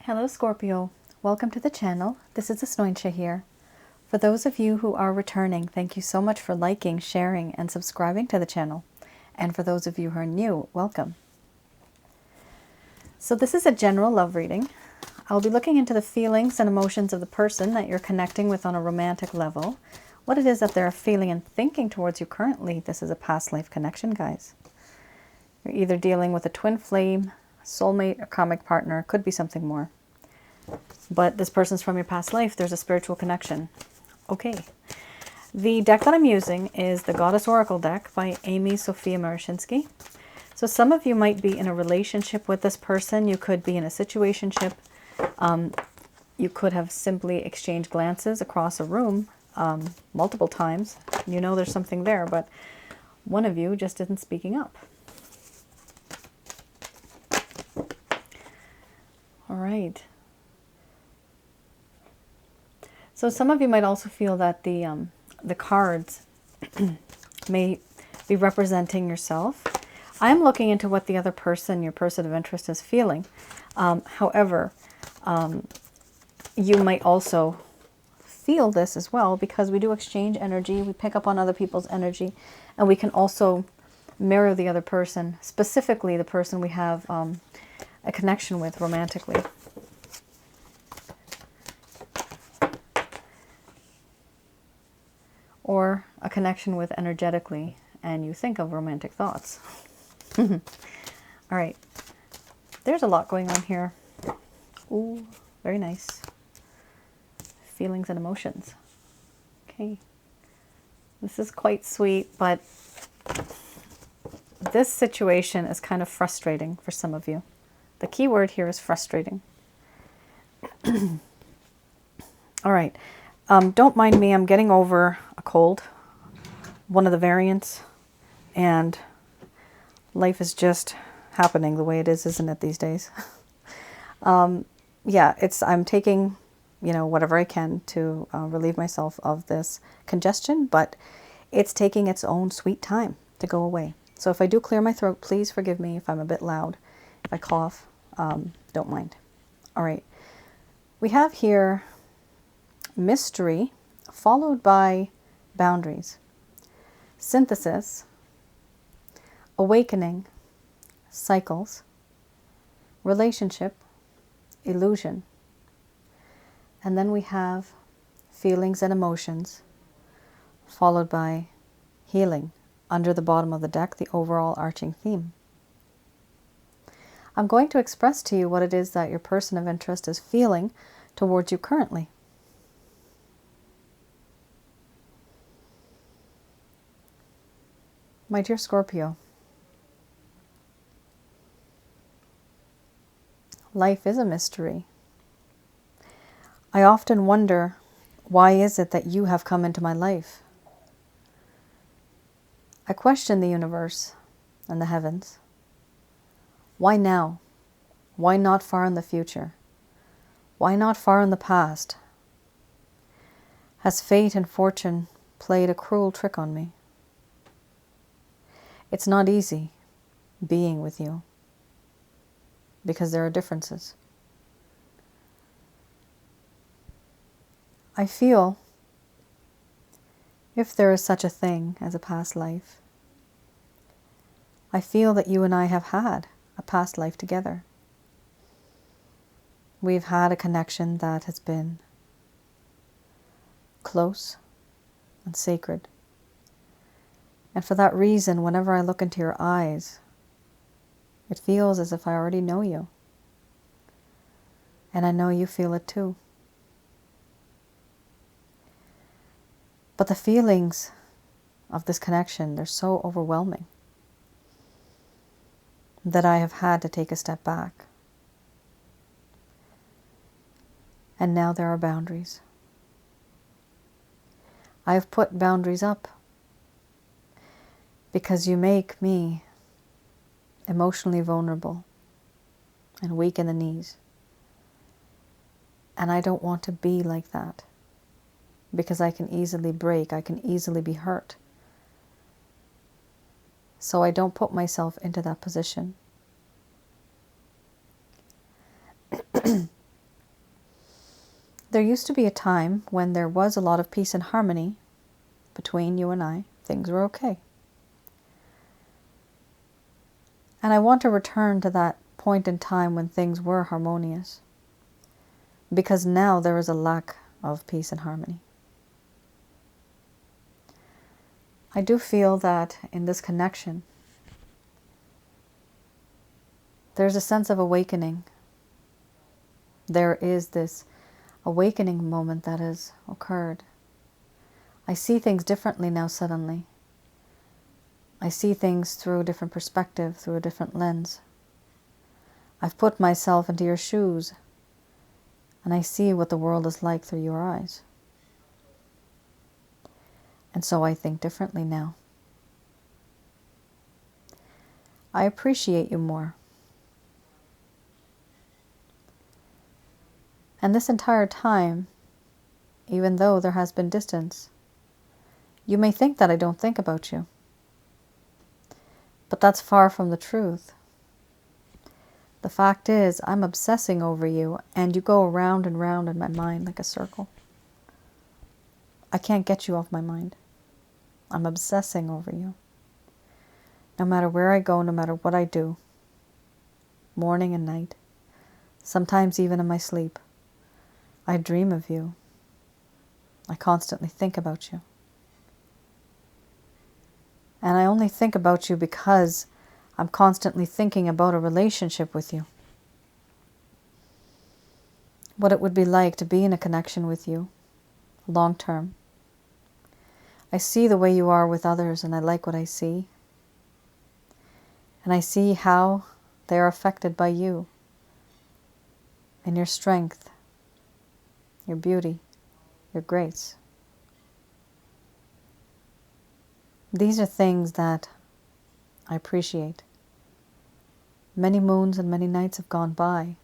Hello Scorpio, welcome to the channel. This is Asnointia here. For those of you who are returning, thank you so much for liking, sharing, and subscribing to the channel. And for those of you who are new, welcome. So this is a general love reading. I'll be looking into the feelings and emotions of the person that you're connecting with on a romantic level. What it is that they're feeling and thinking towards you currently. This is a past life connection, guys. You're either dealing with a twin flame, soulmate, or karmic partner. Could be something more. But this person's from your past life. There's a spiritual connection. Okay. The deck that I'm using is the Goddess Oracle deck by Amy Sophia Marashinsky. So some of you might be in a relationship with this person. You could be in a situationship. You could have simply exchanged glances across a room multiple times. You know there's something there, but one of you just isn't speaking up. All right. So some of you might also feel that the cards may be representing yourself. I'm looking into what the other person, your person of interest, is feeling. However, you might also feel this as well, because we do exchange energy. We pick up on other people's energy, and we can also mirror the other person, specifically the person we have a connection with romantically. Or a connection with energetically, and you think of romantic thoughts. All right. There's a lot going on here. Ooh, very nice. Feelings and emotions. Okay. This is quite sweet, but this situation is kind of frustrating for some of you. The key word here is frustrating. All right. Don't mind me. I'm getting over a cold, one of the variants, and life is just happening the way it is, isn't it, these days? Yeah, I'm taking, whatever I can to relieve myself of this congestion, but it's taking its own sweet time to go away. So if I do clear my throat, please forgive me if I'm a bit loud. If I cough, don't mind. All right. We have here mystery followed by boundaries, synthesis, awakening, cycles, relationship, illusion. And then we have feelings and emotions, followed by healing, under the bottom of the deck, the overall arching theme. I'm going to express to you what it is that your person of interest is feeling towards you currently. My dear Scorpio, life is a mystery. I often wonder, why is it that you have come into my life? I question the universe and the heavens. Why now? Why not far in the future? Why not far in the past? Has fate and fortune played a cruel trick on me? It's not easy being with you, because there are differences. I feel, if there is such a thing as a past life, I feel that you and I have had a past life together. We've had a connection that has been close and sacred. And for that reason, whenever I look into your eyes, it feels as if I already know you. And I know you feel it too. But the feelings of this connection, they're so overwhelming that I have had to take a step back. And now there are boundaries. I have put boundaries up because you make me emotionally vulnerable and weak in the knees. And I don't want to be like that, because I can easily break, I can easily be hurt. So I don't put myself into that position. There used to be a time when there was a lot of peace and harmony between you and I. Things were okay. And I want to return to that point in time when things were harmonious. Because now there is a lack of peace and harmony. I do feel that in this connection, there's a sense of awakening. There is this awakening moment that has occurred. I see things differently now suddenly. I see things through a different perspective, through a different lens. I've put myself into your shoes, and I see what the world is like through your eyes. And so I think differently now. I appreciate you more. And this entire time, even though there has been distance, you may think that I don't think about you. But that's far from the truth. The fact is, I'm obsessing over you, and you go around and round in my mind like a circle. I can't get you off my mind. I'm obsessing over you. No matter where I go, no matter what I do, morning and night, sometimes even in my sleep, I dream of you. I constantly think about you. And I only think about you because I'm constantly thinking about a relationship with you. What it would be like to be in a connection with you, long term. I see the way you are with others, and I like what I see. And I see how they are affected by you and your strength, your beauty, your grace. These are things that I appreciate. Many moons and many nights have gone by,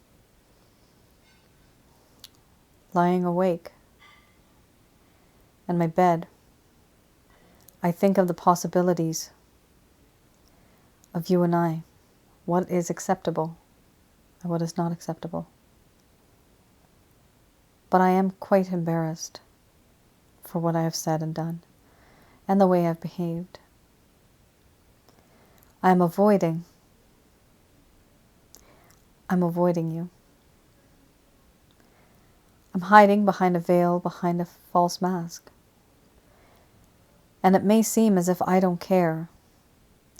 lying awake in my bed. I think of the possibilities of you and I, what is acceptable and what is not acceptable. But I am quite embarrassed for what I have said and done, and the way I've behaved. I'm avoiding you. I'm hiding behind a veil, behind a false mask. And it may seem as if I don't care.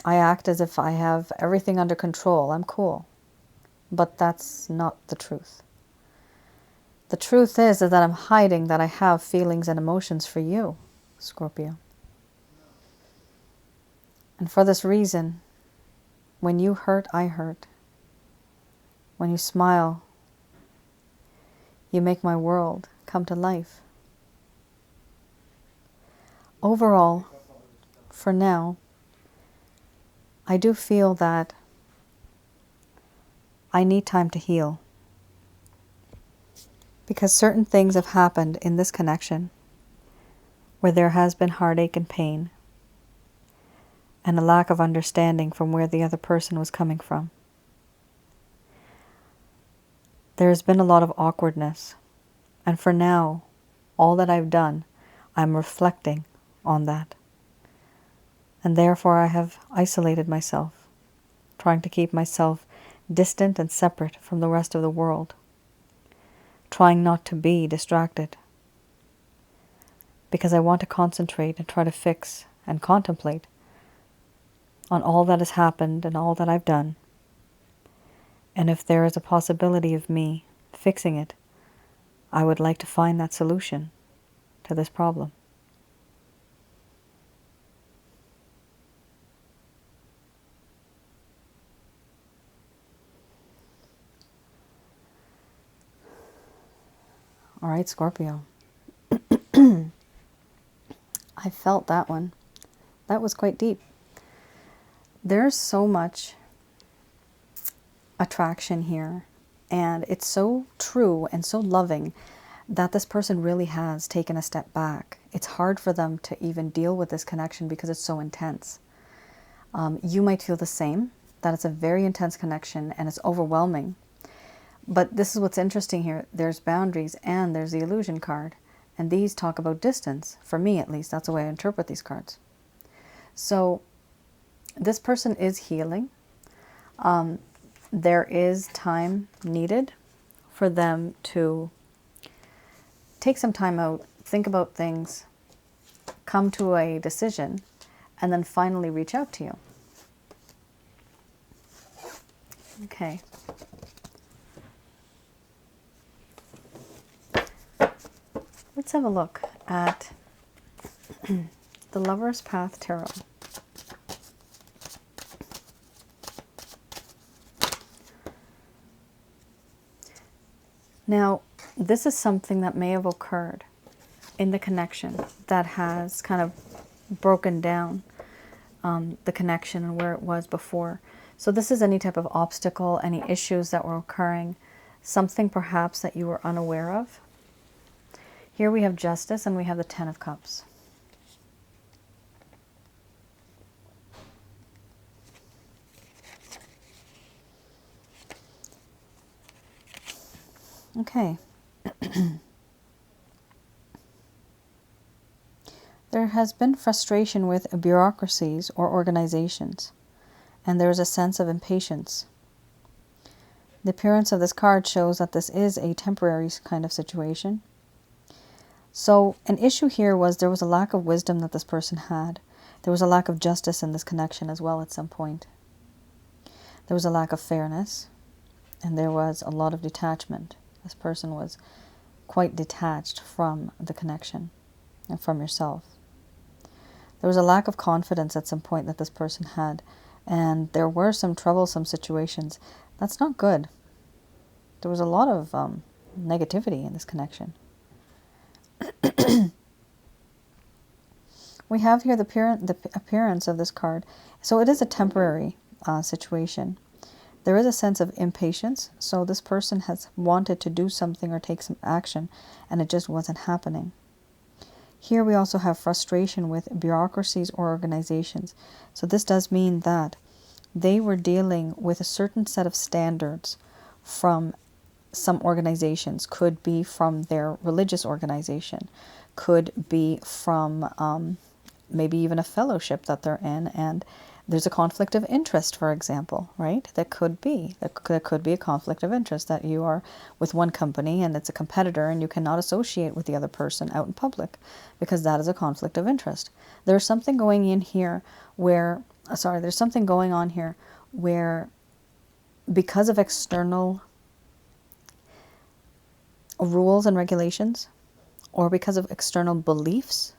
I act as if I have everything under control. I'm cool. But that's not the truth. The truth is that I'm hiding that I have feelings and emotions for you, Scorpio. And for this reason, when you hurt, I hurt. When you smile, you make my world come to life. Overall, for now, I do feel that I need time to heal. Because certain things have happened in this connection where there has been heartache and pain and a lack of understanding from where the other person was coming from. There has been a lot of awkwardness, and for now, all that I've done, I'm reflecting on that. And therefore I have isolated myself, trying to keep myself distant and separate from the rest of the world, trying not to be distracted, because I want to concentrate and try to fix and contemplate on all that has happened and all that I've done. And if there is a possibility of me fixing it, I would like to find that solution to this problem. All right, Scorpio. I felt that one. That was quite deep. There's so much attraction here, and it's so true and so loving that this person really has taken a step back. It's hard for them to even deal with this connection because it's so intense. You might feel the same, that it's a very intense connection and it's overwhelming. But this is what's interesting here. There's boundaries and there's the illusion card. And these talk about distance. For me, at least, that's the way I interpret these cards. So this person is healing. There is time needed for them to take some time out, think about things, come to a decision, and then finally reach out to you. Okay. Let's have a look at the Lover's Path Tarot. Now, this is something that may have occurred in the connection that has kind of broken down the connection and where it was before. So this is any type of obstacle, any issues that were occurring, something perhaps that you were unaware of. Here we have Justice and we have the Ten of Cups. Okay. There has been frustration with bureaucracies or organizations, and there is a sense of impatience. The appearance of this card shows that this is a temporary kind of situation. So an issue here was there was a lack of wisdom that this person had. There was a lack of justice in this connection as well at some point. There was a lack of fairness, and there was a lot of detachment. This person was quite detached from the connection and from yourself. There was a lack of confidence at some point that this person had, and there were some troublesome situations. That's not good. There was a lot of negativity in this connection. We have here the appearance of this card. So it is a temporary situation. There is a sense of impatience. So this person has wanted to do something or take some action, and it just wasn't happening. Here we also have frustration with bureaucracies or organizations. So this does mean that they were dealing with a certain set of standards from some organizations. Could be from their religious organization, could be from maybe even a fellowship that they're in, and there's a conflict of interest, for example, right? There could be a conflict of interest that you are with one company and it's a competitor and you cannot associate with the other person out in public because that is a conflict of interest. There's something going in here where, there's something going on here where because of external rules and regulations or because of external beliefs,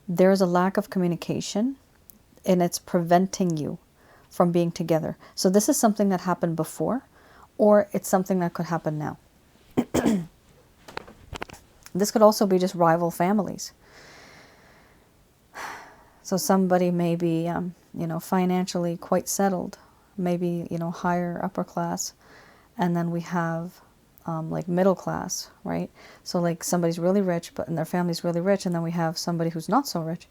there is a lack of communication and it's preventing you from being together. So this is something that happened before, or it's something that could happen now. This could also be just rival families. So somebody may be, financially quite settled, maybe, higher upper class, and then we have like middle class, right? So like somebody's really rich, and their family's really rich, and then we have somebody who's not so rich.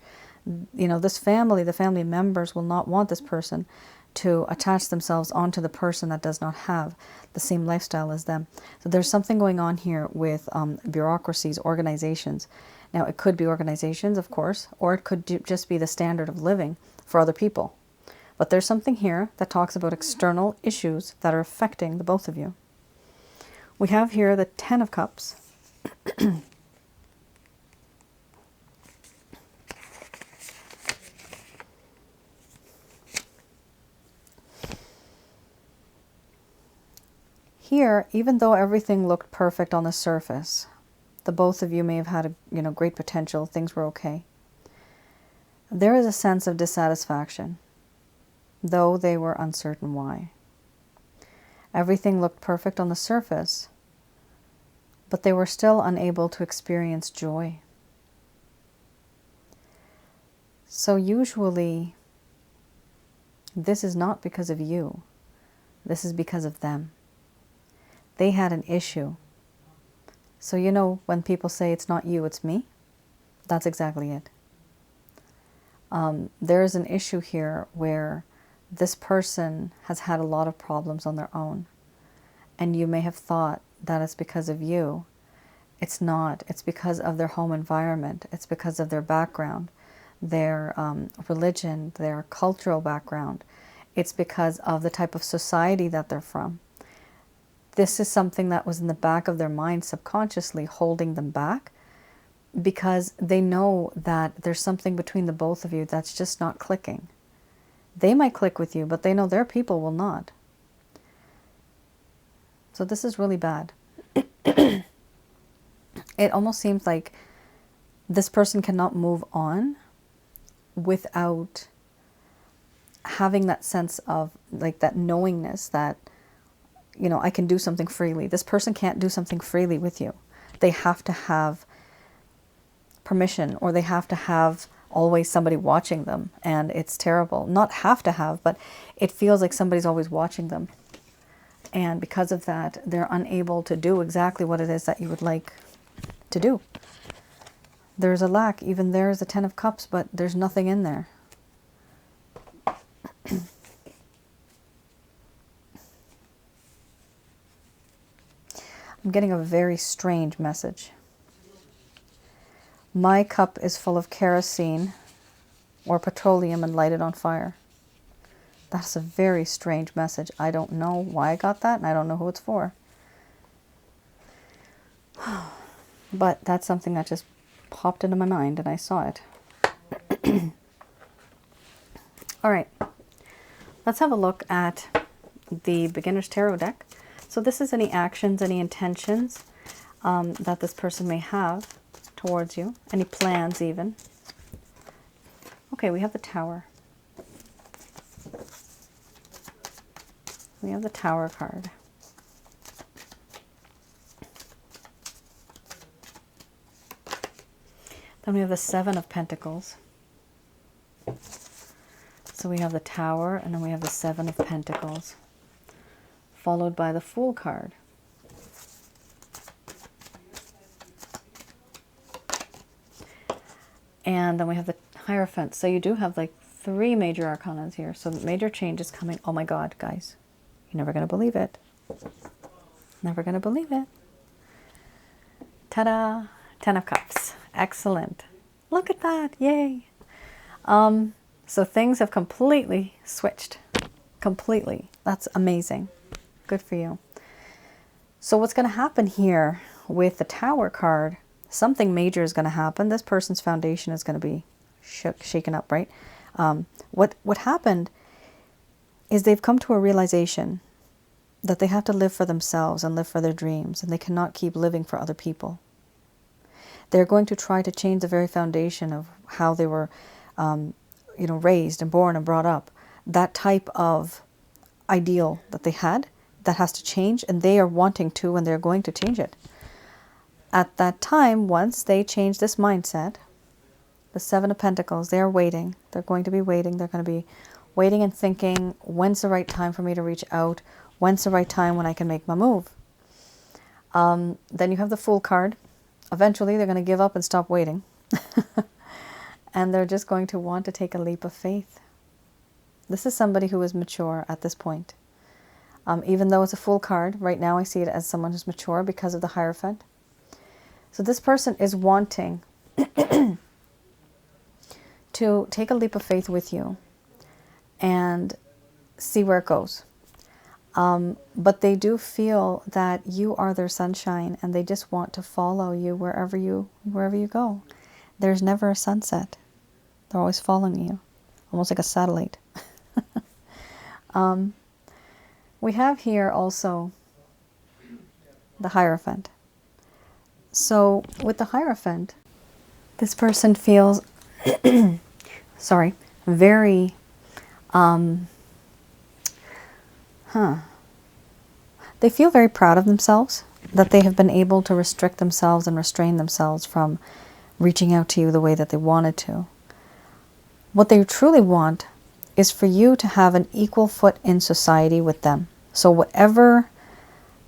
This family, the family members will not want this person to attach themselves onto the person that does not have the same lifestyle as them. So there's something going on here with bureaucracies, organizations. Now it could be organizations, of course, or it could just be the standard of living for other people. But there's something here that talks about external issues that are affecting the both of you. We have here the Ten of Cups. Here, even though everything looked perfect on the surface, the both of you may have had a great potential, things were okay. There is a sense of dissatisfaction, though they were uncertain why. Everything looked perfect on the surface, but they were still unable to experience joy. So usually, this is not because of you. This is because of them. They had an issue. So when people say it's not you, it's me, that's exactly it. There is an issue here where this person has had a lot of problems on their own. And you may have thought that it's because of you. It's not. It's because of their home environment. It's because of their background, their religion, their cultural background. It's because of the type of society that they're from. This is something that was in the back of their mind subconsciously holding them back, because they know that there's something between the both of you that's just not clicking. They might click with you, but they know their people will not. So this is really bad. It almost seems like this person cannot move on without having that sense of, like, that knowingness that, you know, I can do something freely. This person can't do something freely with you. They have to have permission, or they have to have always somebody watching them. And it's terrible. Not have to have, but it feels like somebody's always watching them. And because of that, they're unable to do exactly what it is that you would like to do. There's a lack. Even there's a 10 of Cups, but there's nothing in there. I'm getting a very strange message. My cup is full of kerosene or petroleum and lighted on fire. That's a very strange message. I don't know why I got that, and I don't know who it's for. But that's something that just popped into my mind, and I saw it. All right. Let's have a look at the Beginner's Tarot deck. So this is any actions, any intentions that this person may have towards you. Any plans even. Okay, we have the Tower. We have the Tower card. Then we have the Seven of Pentacles. So we have the Tower, and then we have the Seven of Pentacles, followed by the Fool card. And then we have the Hierophant. So you do have like 3 major arcanas here. So major change is coming. Oh my God, guys. You're never going to believe it. Never going to believe it. Ta-da! 10 of Cups. Excellent. Look at that. Yay. So things have completely switched. Completely. That's amazing. Good for you. So what's going to happen here with the Tower card, something major is going to happen. This person's foundation is going to be shaken up, right? What happened is they've come to a realization that they have to live for themselves and live for their dreams, and they cannot keep living for other people. They're going to try to change the very foundation of how they were raised and born and brought up. That type of ideal that they had, that has to change, and they are wanting to, and they're going to change it. At that time, once they change this mindset, the Seven of Pentacles, they're waiting. They're going to be waiting. They're going to be waiting and thinking, when's the right time for me to reach out? When's the right time when I can make my move? Then you have the Fool card. Eventually, they're going to give up and stop waiting. And they're just going to want to take a leap of faith. This is somebody who is mature at this point. Even though it's a Fool card, right now I see it as someone who's mature because of the Hierophant. So this person is wanting to take a leap of faith with you and see where it goes. But they do feel that you are their sunshine, and they just want to follow you wherever you go. There's never a sunset. They're always following you, almost like a satellite. We have here also the Hierophant. So with the Hierophant, this person feels, very, they feel very proud of themselves, that they have been able to restrict themselves and restrain themselves from reaching out to you the way that they wanted to. What they truly want is for you to have an equal foot in society with them. So whatever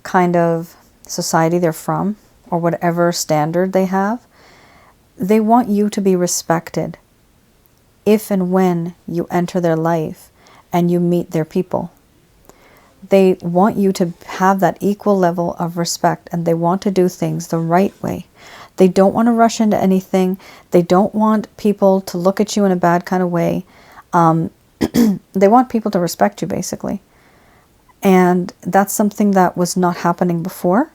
kind of society they're from, or whatever standard they have, they want you to be respected if and when you enter their life and you meet their people. They want you to have that equal level of respect, and they want to do things the right way. They don't want to rush into anything. They don't want people to look at you in a bad kind of way. They want people to respect you, basically. And that's something that was not happening before.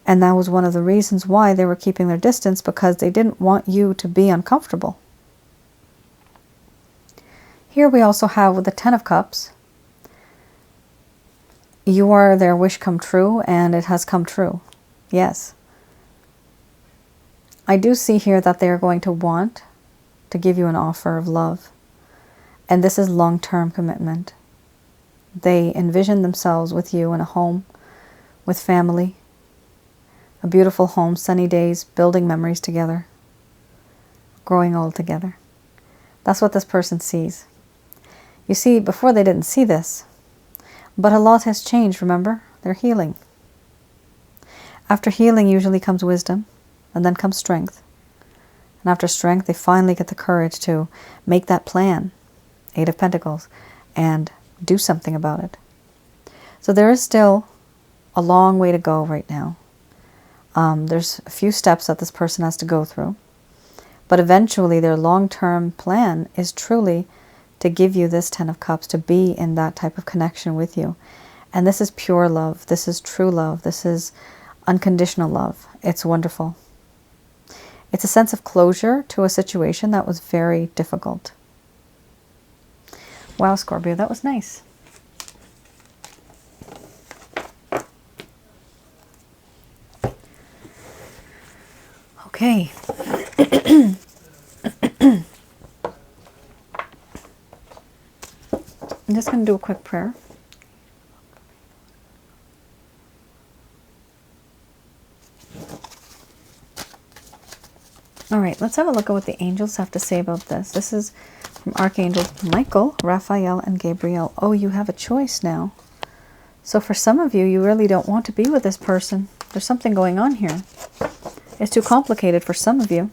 And that was one of the reasons why they were keeping their distance, because they didn't want you to be uncomfortable. Here we also have with the Ten of Cups, you are their wish come true, and it has come true. Yes. I do see here that they are going to want to give you an offer of love. And this is long-term commitment. They envision themselves with you in a home, with family, a beautiful home, sunny days, building memories together, growing old together. That's what this person sees. You see, before they didn't see this, but a lot has changed, remember? They're healing. After healing usually comes wisdom, and then comes strength. And after strength, they finally get the courage to make that plan, Eight of Pentacles, and do something about it. So there is still a long way to go right now. There's a few steps that this person has to go through. But eventually their long-term plan is truly to give you this Ten of Cups, to be in that type of connection with you. And this is pure love. This is true love. This is unconditional love. It's wonderful. It's a sense of closure to a situation that was very difficult. Wow, Scorpio, that was nice. Okay. I'm just going to do a quick prayer. All right, let's have a look at what the angels have to say about this. This is from Archangels Michael, Raphael, and Gabriel. Oh, you have a choice now. So for some of you, you really don't want to be with this person. There's something going on here. It's too complicated for some of you.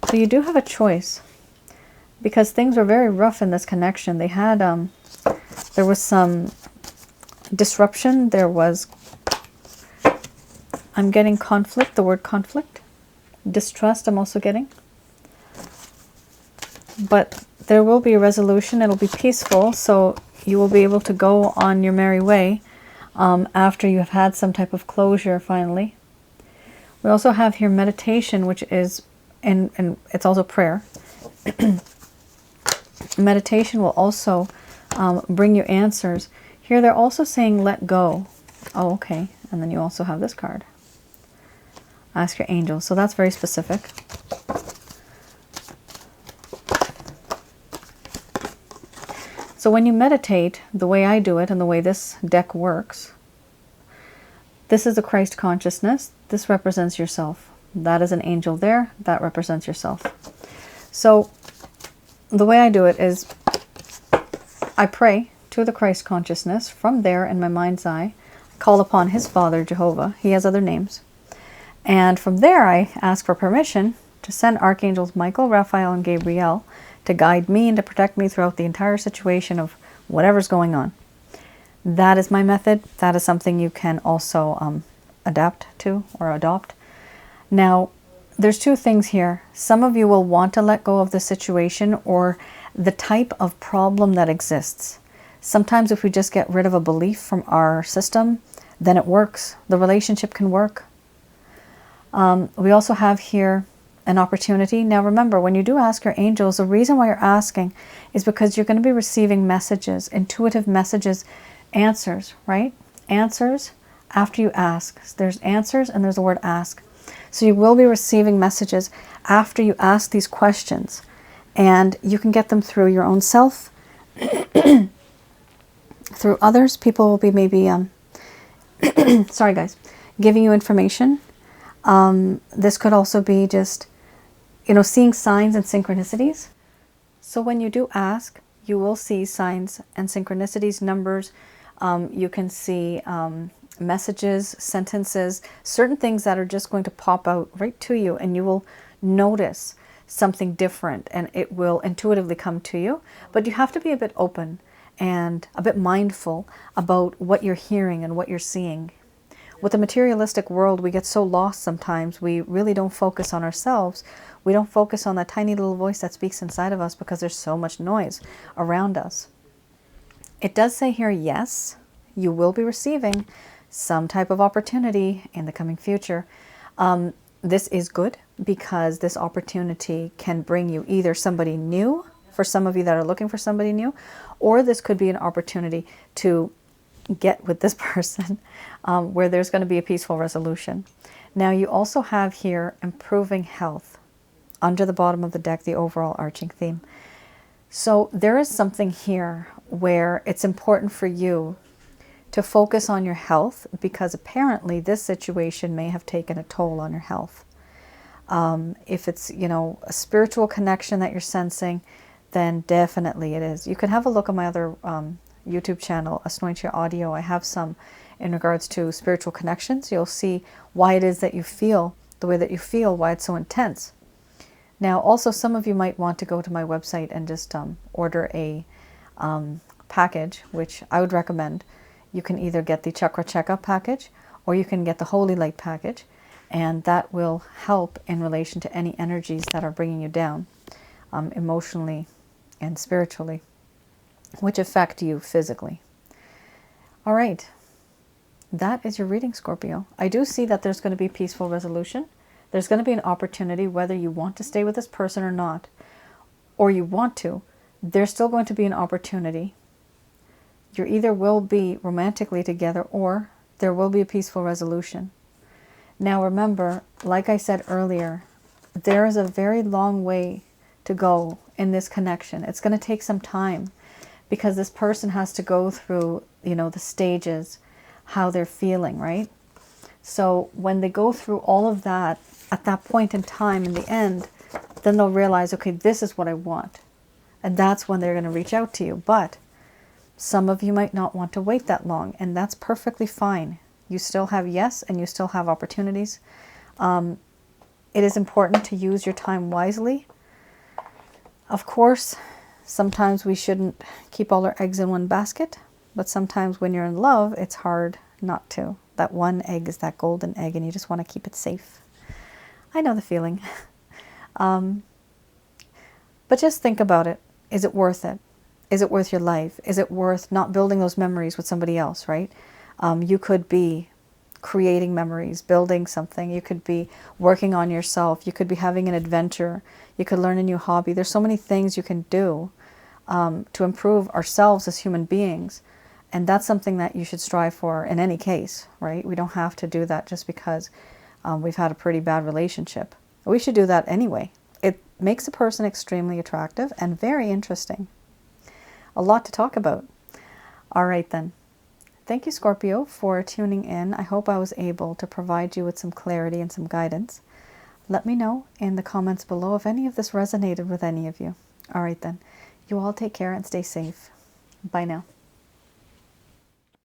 So you do have a choice, because things were very rough in this connection. They had, there was some disruption. There was, I'm getting conflict, the word conflict. Distrust I'm also getting. But there will be a resolution. It'll be peaceful, so you will be able to go on your merry way after you have had some type of closure finally. We also have here meditation, which is, and it's also prayer. Meditation will also bring you answers. Here they're also saying let go. Oh, okay. And then you also have this card. Ask your angels. So that's very specific. So when you meditate, the way I do it and the way this deck works, this is the Christ consciousness. This represents yourself. That is an angel there. That represents yourself. So the way I do it is I pray to the Christ consciousness. From there, in my mind's eye, I call upon his Father, Jehovah. He has other names. And from there, I ask for permission to send Archangels Michael, Raphael, and Gabriel to guide me and to protect me throughout the entire situation of whatever's going on. That is my method. That is something you can also adapt to or adopt. Now, there's two things here. Some of you will want to let go of the situation or the type of problem that exists. Sometimes if we just get rid of a belief from our system, then it works. The relationship can work. We also have here an opportunity. Now remember, when you do ask your angels, the reason why you're asking is because you're going to be receiving messages, intuitive messages, answers, right? Answers after you ask. There's answers and there's the word ask. So you will be receiving messages after you ask these questions, and you can get them through your own self, through others. People will be maybe, sorry guys, giving you information. This could also be just, seeing signs and synchronicities. So when you do ask, you will see signs and synchronicities, numbers. You can see messages, sentences, certain things that are just going to pop out right to you, and you will notice something different and it will intuitively come to you. But you have to be a bit open and a bit mindful about what you're hearing and what you're seeing. With the materialistic world, we get so lost sometimes. We really don't focus on ourselves. We don't focus on that tiny little voice that speaks inside of us because there's so much noise around us. It does say here, yes, you will be receiving some type of opportunity in the coming future. This is good because this opportunity can bring you either somebody new, for some of you that are looking for somebody new, or this could be an opportunity to get with this person where there's going to be a peaceful resolution. Now you also have here improving health under the bottom of the deck, the overall arching theme. So there is something here where it's important for you to focus on your health, because apparently this situation may have taken a toll on your health. If it's, a spiritual connection that you're sensing, then definitely it is. You can have a look at my other YouTube channel, Asnointia Audio. I have some in regards to spiritual connections. You'll see why it is that you feel the way that you feel, why it's so intense. Now, also, some of you might want to go to my website and just order a package, which I would recommend. You can either get the Chakra Checkup package, or you can get the Holy Light package, and that will help in relation to any energies that are bringing you down emotionally and spiritually, which affect you physically. All right, that is your reading, Scorpio. I do see that there's going to be peaceful resolution. There's going to be an opportunity, whether you want to stay with this person or not, or you want to, there's still going to be an opportunity. You either will be romantically together or there will be a peaceful resolution. Now remember, like I said earlier, there is a very long way to go in this connection. It's going to take some time because this person has to go through, the stages, how they're feeling, right? So when they go through all of that, at that point in time, in the end, then they'll realize, okay, this is what I want. And that's when they're going to reach out to you. But some of you might not want to wait that long, and that's perfectly fine. You still have yes, and you still have opportunities. It is important to use your time wisely. Of course, sometimes we shouldn't keep all our eggs in one basket, but sometimes when you're in love, it's hard not to. That one egg is that golden egg, and you just want to keep it safe. I know the feeling. But just think about it. Is it worth it? Is it worth your life? Is it worth not building those memories with somebody else, right? You could be creating memories, building something. You could be working on yourself. You could be having an adventure. You could learn a new hobby. There's so many things you can do to improve ourselves as human beings. And that's something that you should strive for in any case, right? We don't have to do that just because we've had a pretty bad relationship. We should do that anyway. It makes a person extremely attractive and very interesting. A lot to talk about. All right then. Thank you, Scorpio, for tuning in. I hope I was able to provide you with some clarity and some guidance. Let me know in the comments below if any of this resonated with any of you. All right then. You all take care and stay safe. Bye now.